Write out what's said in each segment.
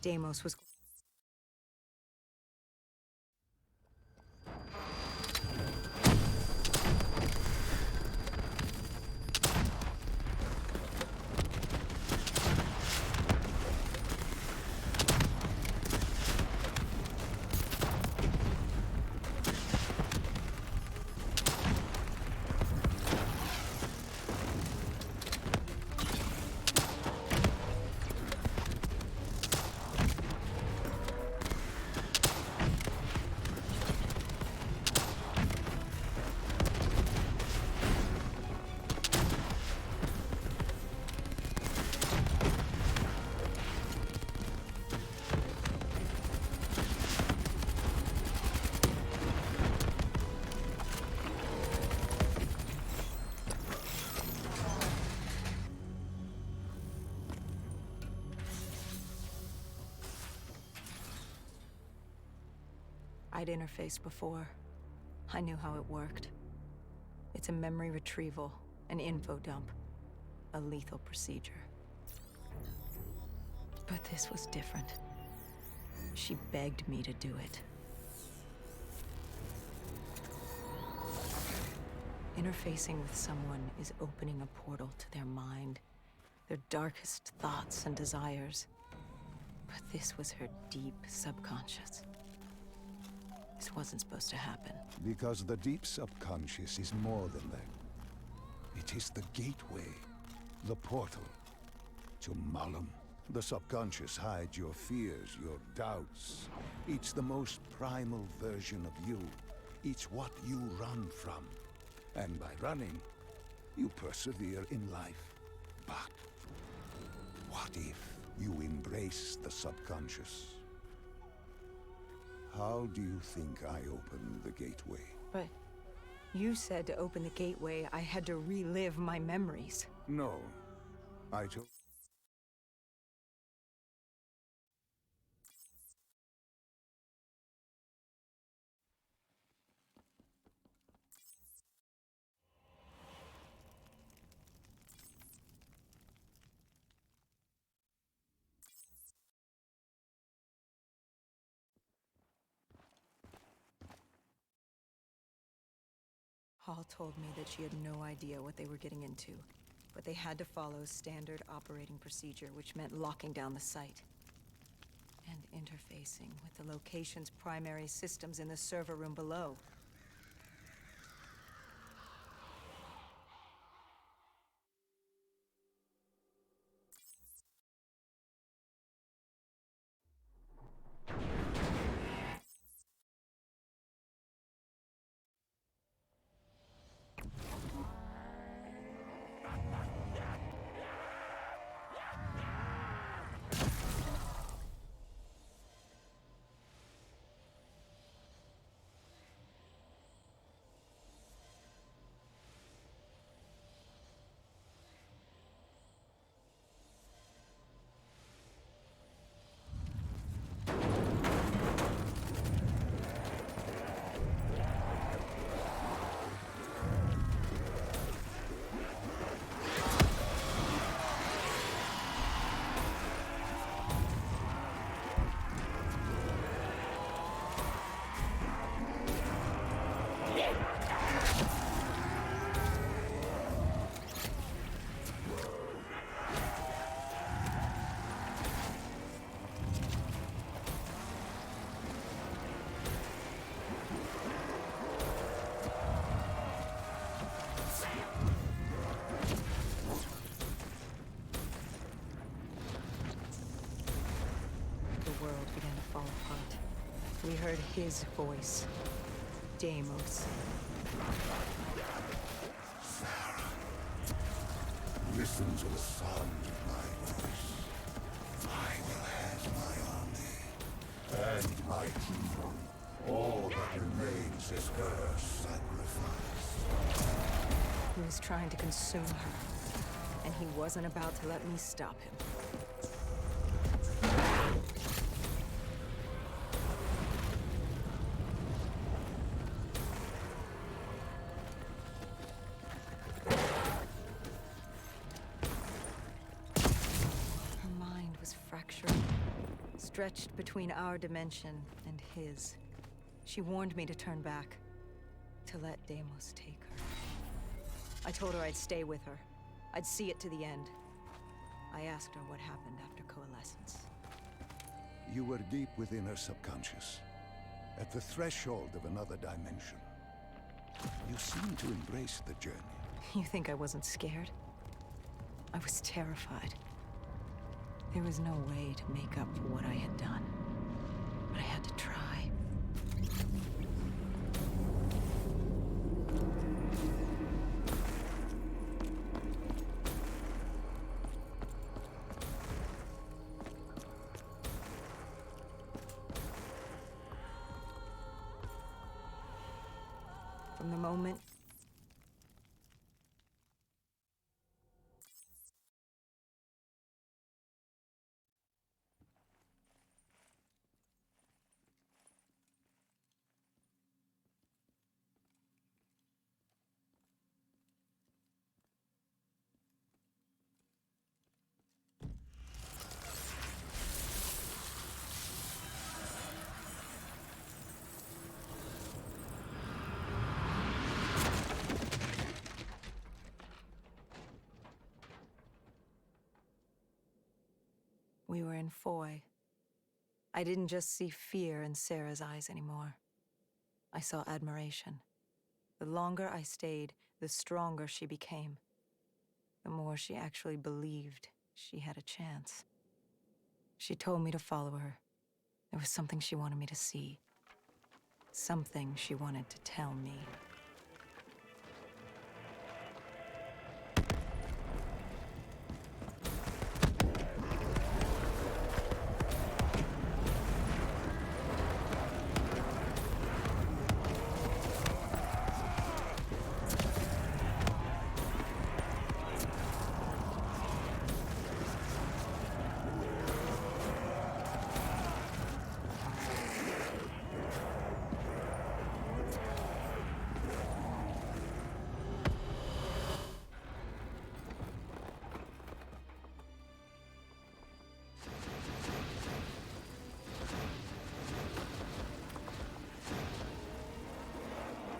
Deimos was... I'd interfaced before. I knew how it worked. It's a memory retrieval, an info dump, a lethal procedure. But this was different. She begged me to do it. Interfacing with someone is opening a portal to their mind, their darkest thoughts and desires. But this was her deep subconscious. This wasn't supposed to happen. Because the deep subconscious is more than that. It is the gateway, the portal to Malum. The subconscious hides your fears, your doubts. It's the most primal version of you. It's what you run from. And by running, you persevere in life. But what if you embrace the subconscious? How do you think I opened the gateway? But you said to open the gateway, I had to relive my memories. No. I told... Hall told me that she had no idea what they were getting into, but they had to follow standard operating procedure, which meant locking down the site. And interfacing with the location's primary systems in the server room below. We heard his voice. Deimos. Sarah, listen to the sound of my voice. I will have my army and my kingdom. All that remains is her sacrifice. He was trying to consume her, and he wasn't about to let me stop him. stretched between our dimension and his. She warned me to turn back, to let Deimos take her. I told her I'd stay with her. I'd see it to the end. I asked her what happened after coalescence. You were deep within her subconscious, at the threshold of another dimension. You seemed to embrace the journey. You think I wasn't scared? I was terrified. There was no way to make up for what I had done. But I had to try. From the moment we were in Foy, I didn't just see fear in Sarah's eyes anymore. I saw admiration. The longer I stayed, the stronger she became. The more she actually believed she had a chance. She told me to follow her. There was something she wanted me to see. Something she wanted to tell me.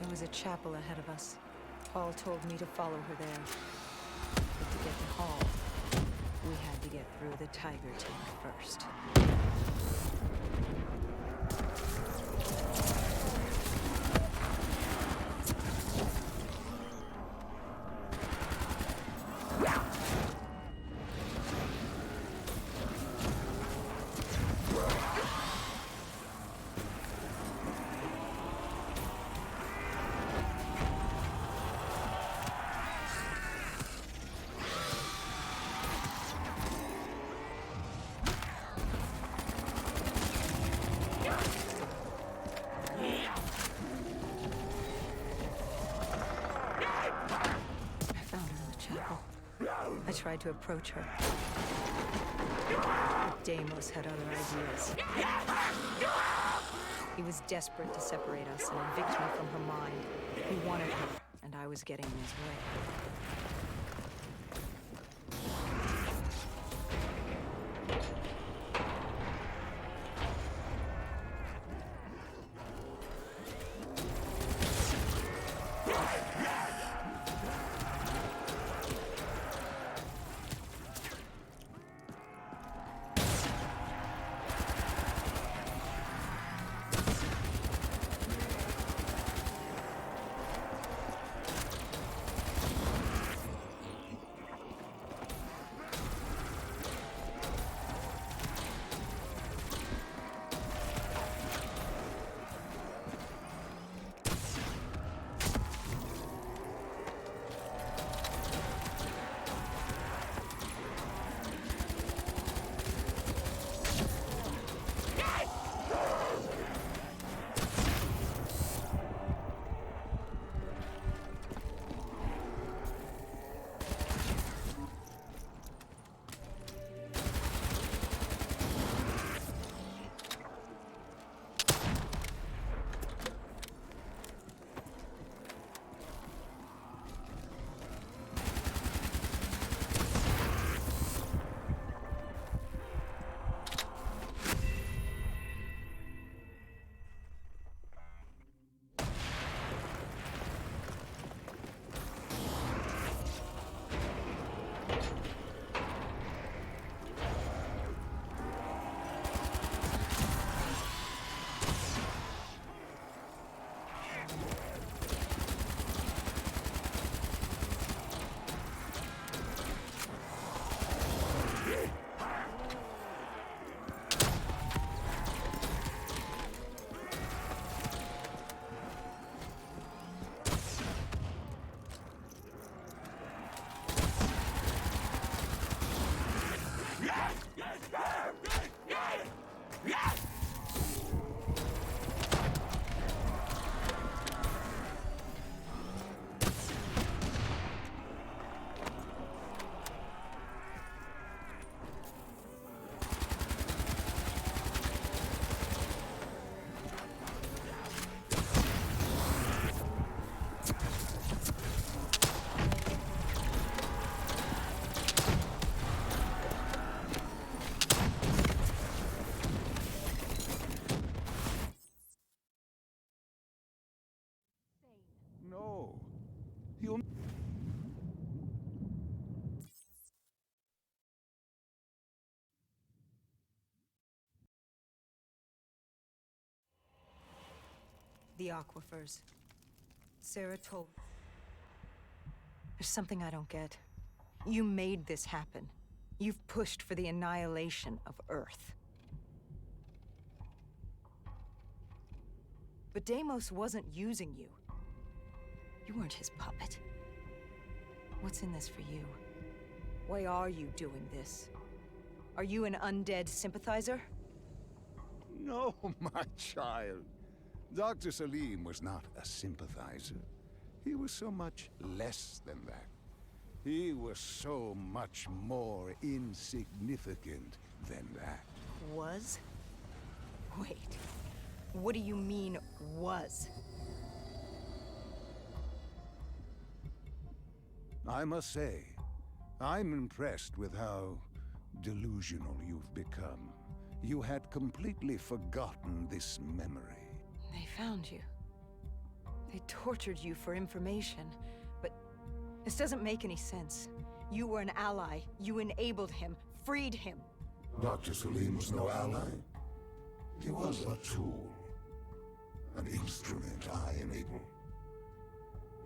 There was a chapel ahead of us. Paul told me to follow her there. But to get to Hall, we had to get through the Tiger Tank first. I tried to approach her. But Deimos had other ideas. He was desperate to separate us and evict me from her mind. He wanted her, and I was getting in his way. The aquifers. Sarah told... There's something I don't get. You made this happen. You've pushed for the annihilation of Earth. But Deimos wasn't using you. You weren't his puppet. What's in this for you? Why are you doing this? Are you an undead sympathizer? No, my child. Dr. Salim was not a sympathizer. He was so much less than that. He was so much more insignificant than that. Was? Wait. What do you mean, was? I must say, I'm impressed with how delusional you've become. You had completely forgotten this memory. They found you. They tortured you for information, but this doesn't make any sense. You were an ally. You enabled him, freed him. Dr. Salim was no ally. He was a tool. An instrument I enabled.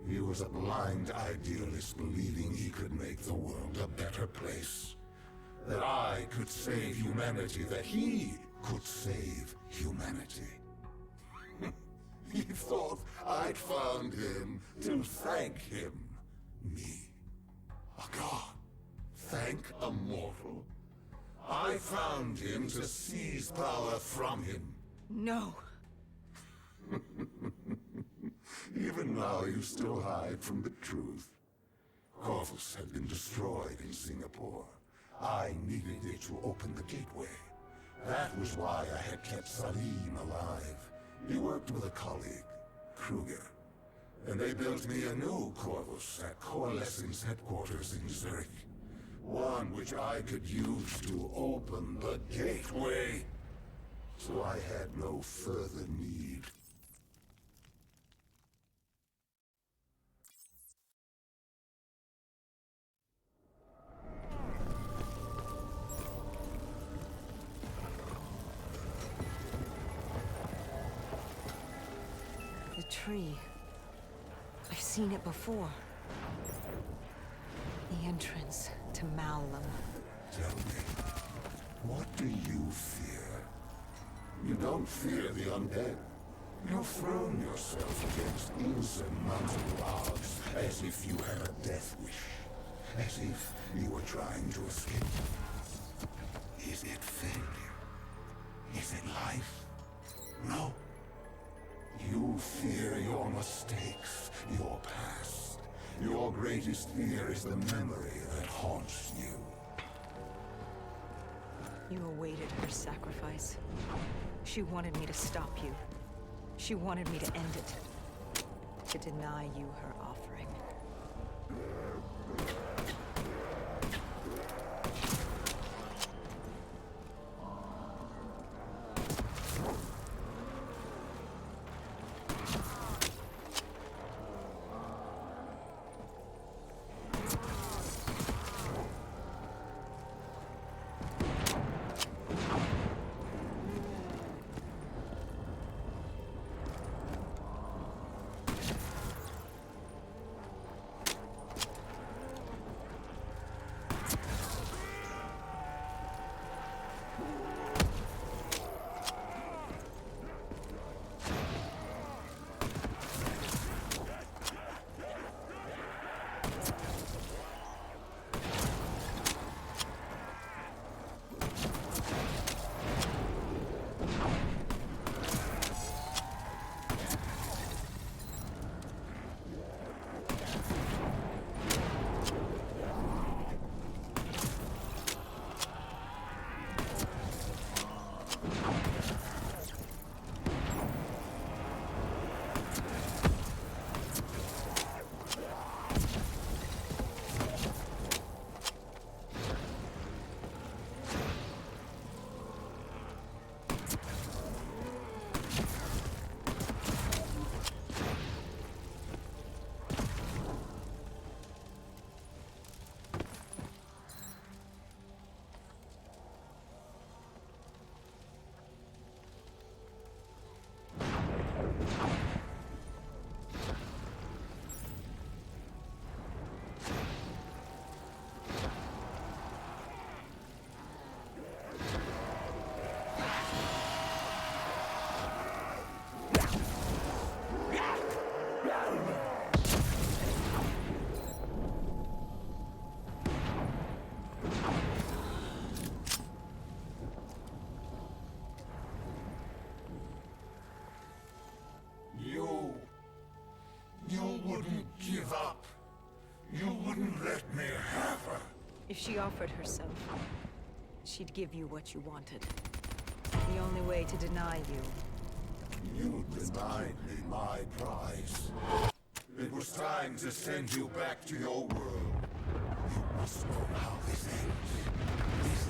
He was a blind idealist believing he could make the world a better place. That I could save humanity, that he could save humanity. He thought I'd found him to thank him. Me. A god. Thank a mortal. I found him to seize power from him. No. Even now you still hide from the truth. Corvus had been destroyed in Singapore. I needed it to open the gateway. That was why I had kept Salim alive. He worked with a colleague, Kruger. And they built me a new Corvus at Coalescence headquarters in Zurich. One which I could use to open the gateway. So I had no further need. The tree. I've seen it before. The entrance to Malum. Tell me, what do you fear? You don't fear the undead. You've thrown yourself against insurmountable odds, as if you had a death wish. As if you were trying to escape. Is it failure? Is it life? No. You fear your mistakes, your past. Your greatest fear is the memory that haunts you. You awaited her sacrifice. She wanted me to stop you. She wanted me to end it. To deny you her offering. she offered herself, she'd give you what you wanted. The only way to deny you... You denied me my prize. It was time to send you back to your world. You must know how this ends. This